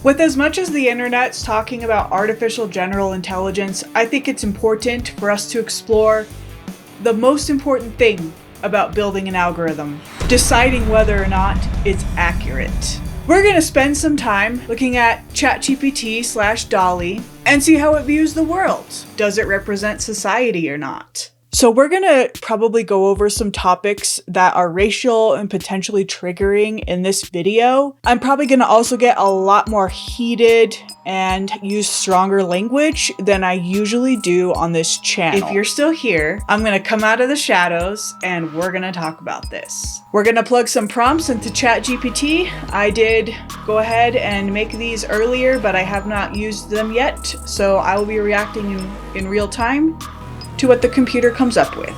With as much as the internet's talking about artificial general intelligence, I think it's important for us to explore the most important thing about building an algorithm, deciding whether or not it's accurate. We're going to spend some time looking at ChatGPT / Dall-e and see how it views the world. Does it represent society or not? So we're going to probably go over some topics that are racial and potentially triggering in this video. I'm probably going to also get a lot more heated and use stronger language than I usually do on this channel. If you're still here, I'm going to come out of the shadows and we're going to talk about this. We're going to plug some prompts into ChatGPT. I did go ahead and make these earlier, but I have not used them yet. So I will be reacting in real time to what the computer comes up with.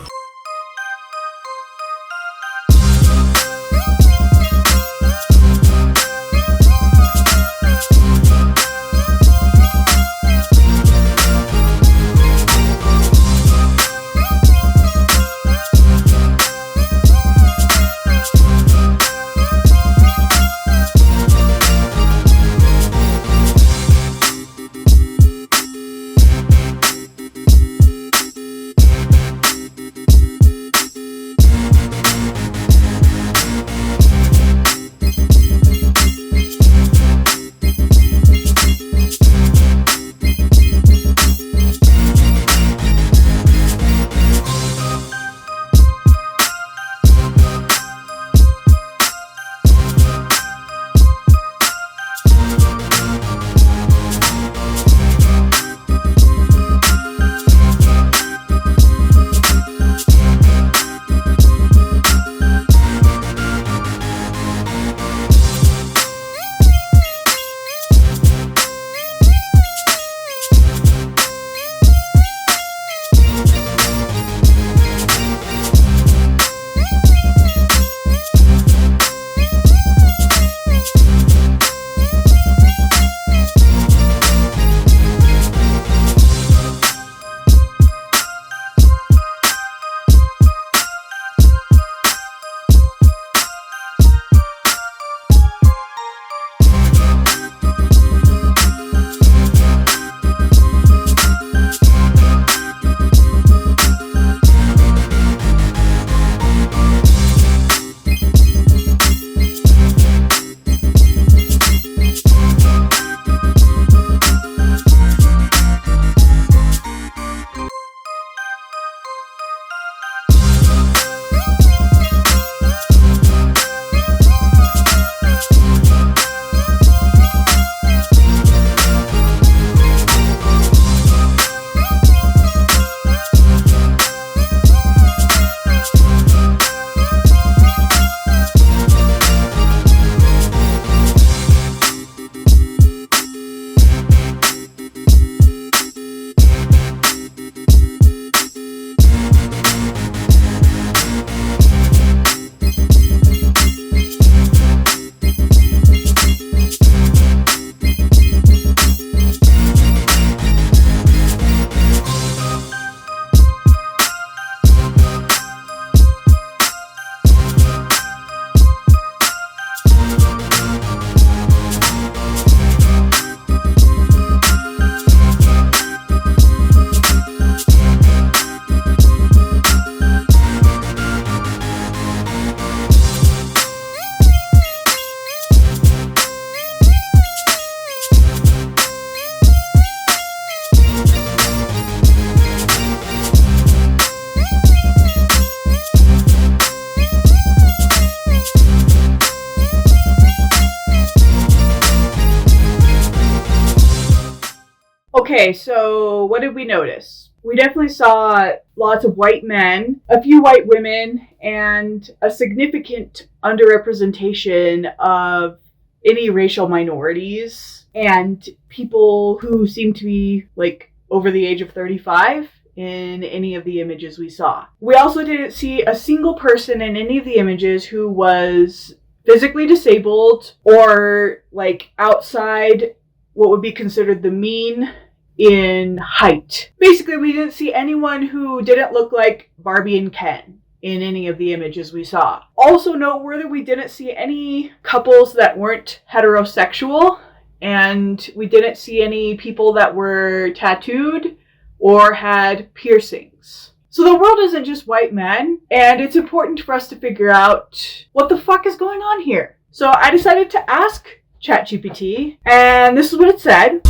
Okay, so what did we notice? We definitely saw lots of white men, a few white women, and a significant underrepresentation of any racial minorities and people who seem to be like over the age of 35 in any of the images we saw. We also didn't see a single person in any of the images who was physically disabled or like outside what would be considered the mean in height. Basically, we didn't see anyone who didn't look like Barbie and Ken in any of the images we saw. Also noteworthy, we didn't see any couples that weren't heterosexual And we didn't see any people that were tattooed or had piercings. So the world isn't just white men, and it's important for us to figure out what the fuck is going on here. So I decided to ask ChatGPT, and this is what it said.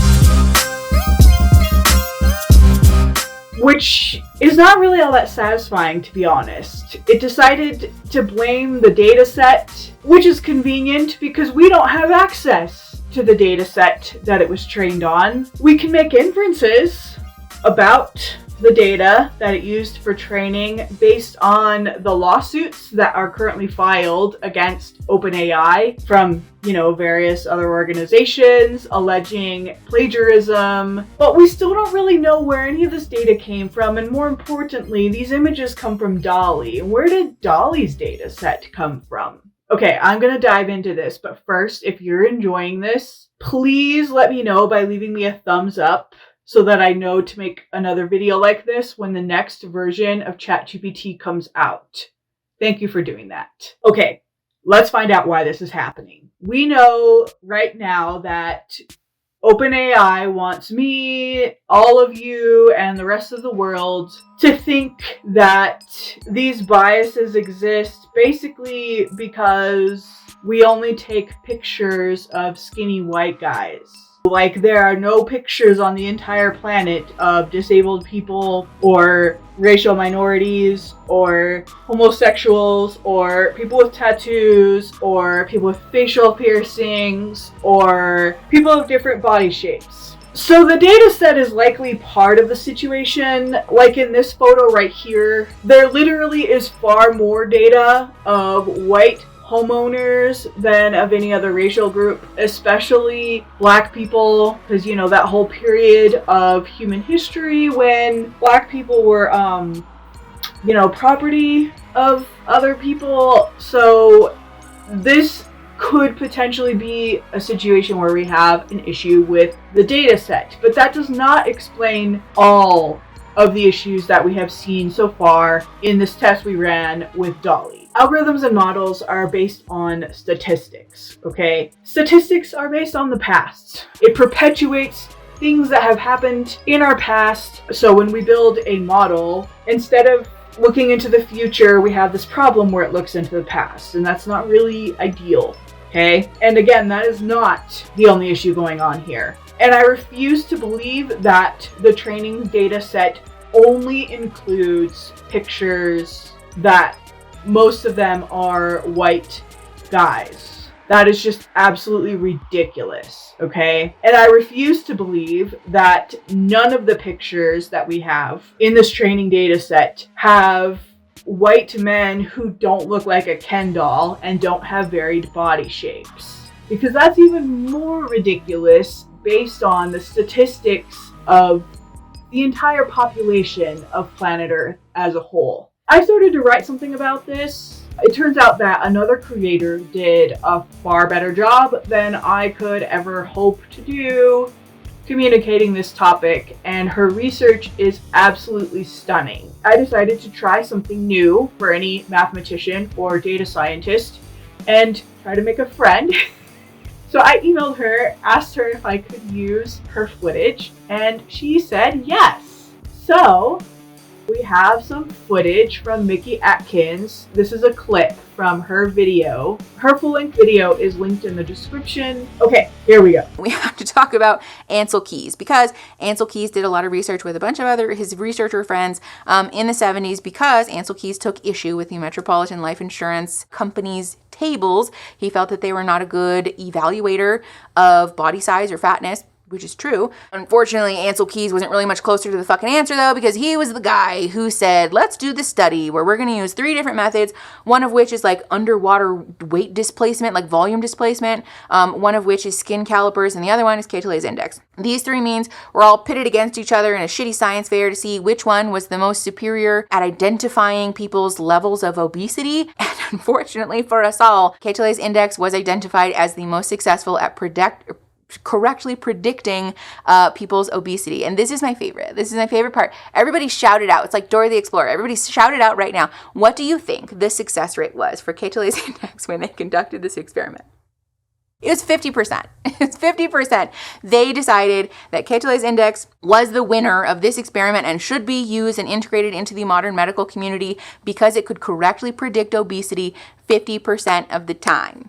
Which is not really all that satisfying, to be honest. It decided to blame the data set, which is convenient because we don't have access to the data set that it was trained on. We can make inferences about the data that it used for training based on the lawsuits that are currently filed against OpenAI from, various other organizations alleging plagiarism. But we still don't really know where any of this data came from, and more importantly, these images come from Dall-e. Where did Dall-e's data set come from? Okay, I'm gonna dive into this, but first, if you're enjoying this, please let me know by leaving me a thumbs up so that I know to make another video like this when the next version of ChatGPT comes out. Thank you for doing that. Okay, let's find out why this is happening. We know right now that OpenAI wants me, all of you, and the rest of the world to think that these biases exist basically because we only take pictures of skinny white guys. Like, there are no pictures on the entire planet of disabled people or racial minorities or homosexuals or people with tattoos or people with facial piercings or people of different body shapes. So the data set is likely part of the situation. Like in this photo right here, there literally is far more data of white homeowners than of any other racial group, especially Black people, because that whole period of human history when Black people were property of other people. So this could potentially be a situation where we have an issue with the data set, but that does not explain all of the issues that we have seen so far in this test we ran with Dall-e. Algorithms and models are based on statistics, okay? Statistics are based on the past. It perpetuates things that have happened in our past. So when we build a model, instead of looking into the future, we have this problem where it looks into the past, and that's not really ideal, okay? And again, that is not the only issue going on here. And I refuse to believe that the training data set only includes pictures that most of them are white guys. That is just absolutely ridiculous, okay? And I refuse to believe that none of the pictures that we have in this training data set have white men who don't look like a Ken doll and don't have varied body shapes. Because that's even more ridiculous based on the statistics of the entire population of planet Earth as a whole. I started to write something about this. It turns out that another creator did a far better job than I could ever hope to do communicating this topic, and her research is absolutely stunning. I decided to try something new for any mathematician or data scientist and try to make a friend. So I emailed her, asked her if I could use her footage, and she said yes. So we have some footage from Mickey Atkins. This is a clip from her video. Her full-length video is linked in the description. Okay, here we go. We have to talk about Ansel Keys, because Ansel Keys did a lot of research with a bunch of his researcher friends in the 70s, because Ansel Keys took issue with the Metropolitan Life Insurance Company's tables. He felt that they were not a good evaluator of body size or fatness, which is true. Unfortunately, Ansel Keys wasn't really much closer to the fucking answer, though, because he was the guy who said, let's do this study where we're going to use 3 different methods, one of which is like underwater weight displacement, like volume displacement, one of which is skin calipers, and the other one is K-Tilley's index. These 3 means were all pitted against each other in a shitty science fair to see which one was the most superior at identifying people's levels of obesity. And unfortunately for us all, K-Tilley's index was identified as the most successful at correctly predicting people's obesity. And this is my favorite. This is my favorite part. Everybody shout it out. It's like Dora the Explorer. Everybody shout it out right now. What do you think the success rate was for K-Tilley's index when they conducted this experiment? It was 50%. It's 50%. They decided that Quetelet's index was the winner of this experiment and should be used and integrated into the modern medical community because it could correctly predict obesity 50% of the time.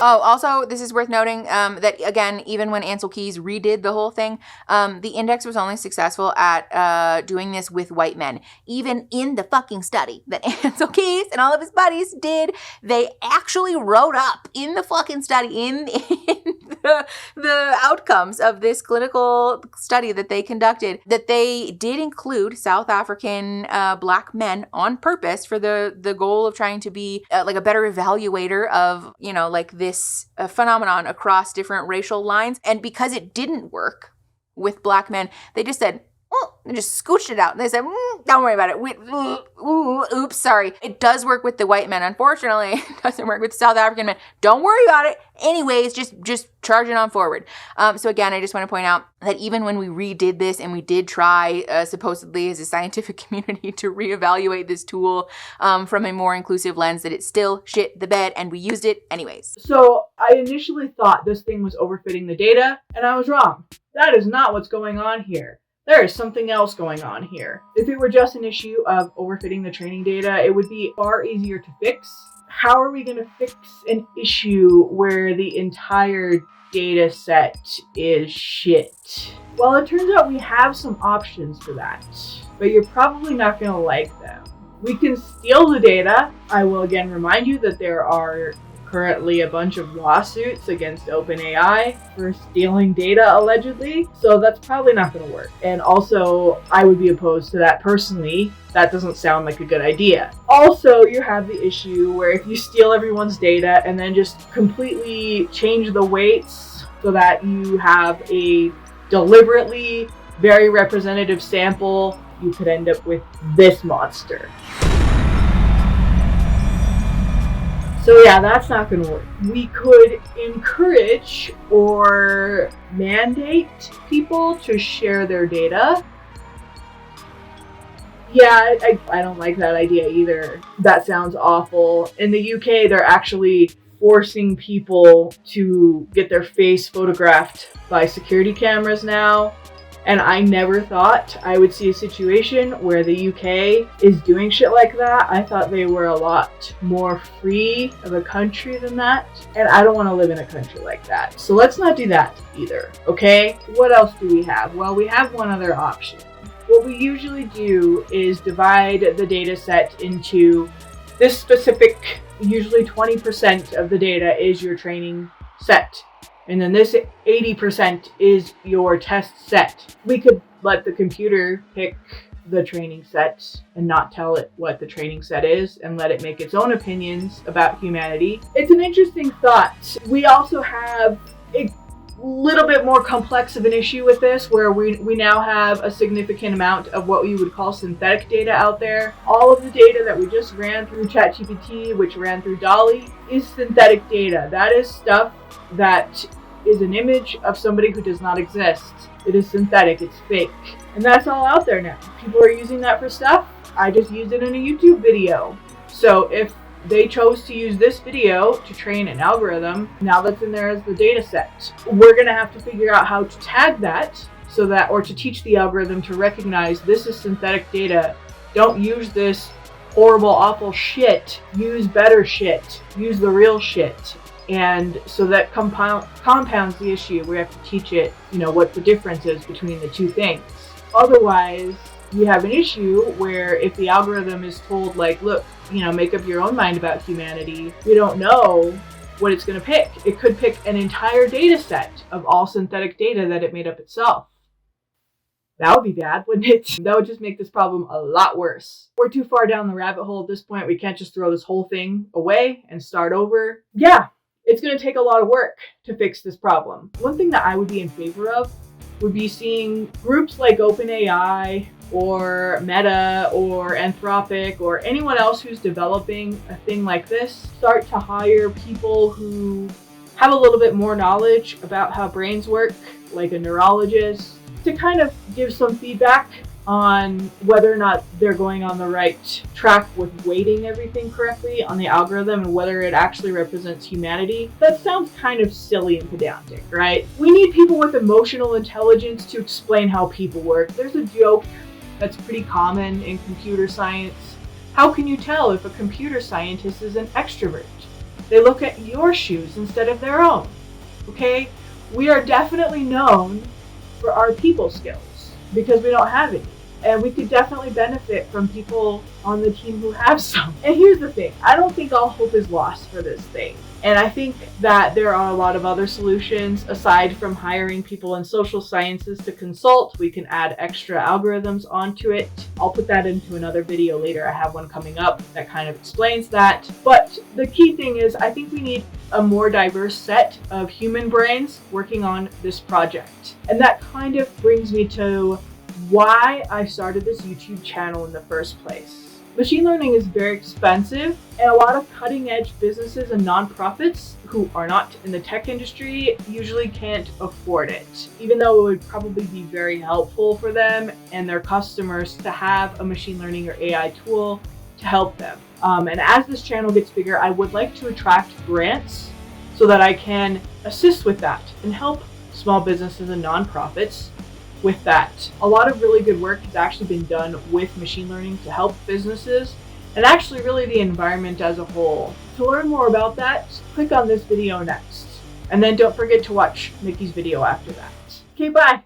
Oh, also, this is worth noting that, again, even when Ansel Keys redid the whole thing, the index was only successful at doing this with white men. Even in the fucking study that Ansel Keys and all of his buddies did, they actually wrote up in the fucking study, in the outcomes of this clinical study that they conducted, that they did include South African black men on purpose for the goal of trying to be like a better evaluator of, like this phenomenon across different racial lines. And because it didn't work with black men, they just said, they just scooched it out. And they said, don't worry about it. Oops, sorry. It does work with the white men. Unfortunately, it doesn't work with the South African men. Don't worry about it. Anyways, just charge it on forward. So again, I just want to point out that even when we redid this and we did try, supposedly as a scientific community, to reevaluate this tool from a more inclusive lens, that it still shit the bed, and we used it anyways. So I initially thought this thing was overfitting the data, and I was wrong. That is not what's going on here. There is something else going on here. If it were just an issue of overfitting the training data, it would be far easier to fix. How are we going to fix an issue where the entire data set is shit? Well, it turns out we have some options for that, but you're probably not going to like them. We can steal the data. I will again remind you that there are currently a bunch of lawsuits against OpenAI for stealing data, allegedly. So that's probably not going to work. And also, I would be opposed to that personally. That doesn't sound like a good idea. Also, you have the issue where if you steal everyone's data and then just completely change the weights so that you have a deliberately very representative sample, you could end up with this monster. So yeah, that's not going to work. We could encourage or mandate people to share their data. Yeah, I don't like that idea either. That sounds awful. In the UK, they're actually forcing people to get their face photographed by security cameras now. And I never thought I would see a situation where the UK is doing shit like that. I thought they were a lot more free of a country than that. And I don't want to live in a country like that. So let's not do that either, okay? What else do we have? Well, we have one other option. What we usually do is divide the data set into this specific, usually 20% of the data is your training set. And then this 80% is your test set. We could let the computer pick the training set and not tell it what the training set is and let it make its own opinions about humanity. It's an interesting thought. We also have a little bit more complex of an issue with this, where we now have a significant amount of what we would call synthetic data out there. All of the data that we just ran through ChatGPT, which ran through Dall-e, is synthetic data. That is stuff that is an image of somebody who does not exist. It is synthetic, it's fake. And that's all out there now. People are using that for stuff. I just used it in a YouTube video. So if they chose to use this video to train an algorithm, now that's in there as the data set. We're gonna have to figure out how to tag that so that, or to teach the algorithm to recognize this is synthetic data. Don't use this horrible, awful shit. Use better shit. Use the real shit. And so that compounds the issue. We have to teach it, what the difference is between the two things. Otherwise, you have an issue where if the algorithm is told, like, look, make up your own mind about humanity, we don't know what it's going to pick. It could pick an entire data set of all synthetic data that it made up itself. That would be bad, wouldn't it? That would just make this problem a lot worse. We're too far down the rabbit hole at this point. We can't just throw this whole thing away and start over. Yeah. It's going to take a lot of work to fix this problem. One thing that I would be in favor of would be seeing groups like OpenAI or Meta or Anthropic or anyone else who's developing a thing like this start to hire people who have a little bit more knowledge about how brains work, like a neurologist, to kind of give some feedback on whether or not they're going on the right track with weighting everything correctly on the algorithm and whether it actually represents humanity. That sounds kind of silly and pedantic, right? We need people with emotional intelligence to explain how people work. There's a joke that's pretty common in computer science. How can you tell if a computer scientist is an extrovert? They look at your shoes instead of their own. Okay? We are definitely known for our people skills because we don't have any. And we could definitely benefit from people on the team who have some. And here's the thing, I don't think all hope is lost for this thing. And I think that there are a lot of other solutions aside from hiring people in social sciences to consult. We can add extra algorithms onto it. I'll put that into another video later. I have one coming up that kind of explains that. But the key thing is I think we need a more diverse set of human brains working on this project. And that kind of brings me to why I started this YouTube channel in the first place. Machine learning is very expensive, and a lot of cutting edge businesses and nonprofits who are not in the tech industry usually can't afford it, even though it would probably be very helpful for them and their customers to have a machine learning or AI tool to help them. And as this channel gets bigger, I would like to attract grants so that I can assist with that and help small businesses and nonprofits with that. A lot of really good work has actually been done with machine learning to help businesses and actually really the environment as a whole. To learn more about that, click on this video next. And then don't forget to watch Nikki's video after that. Okay, bye.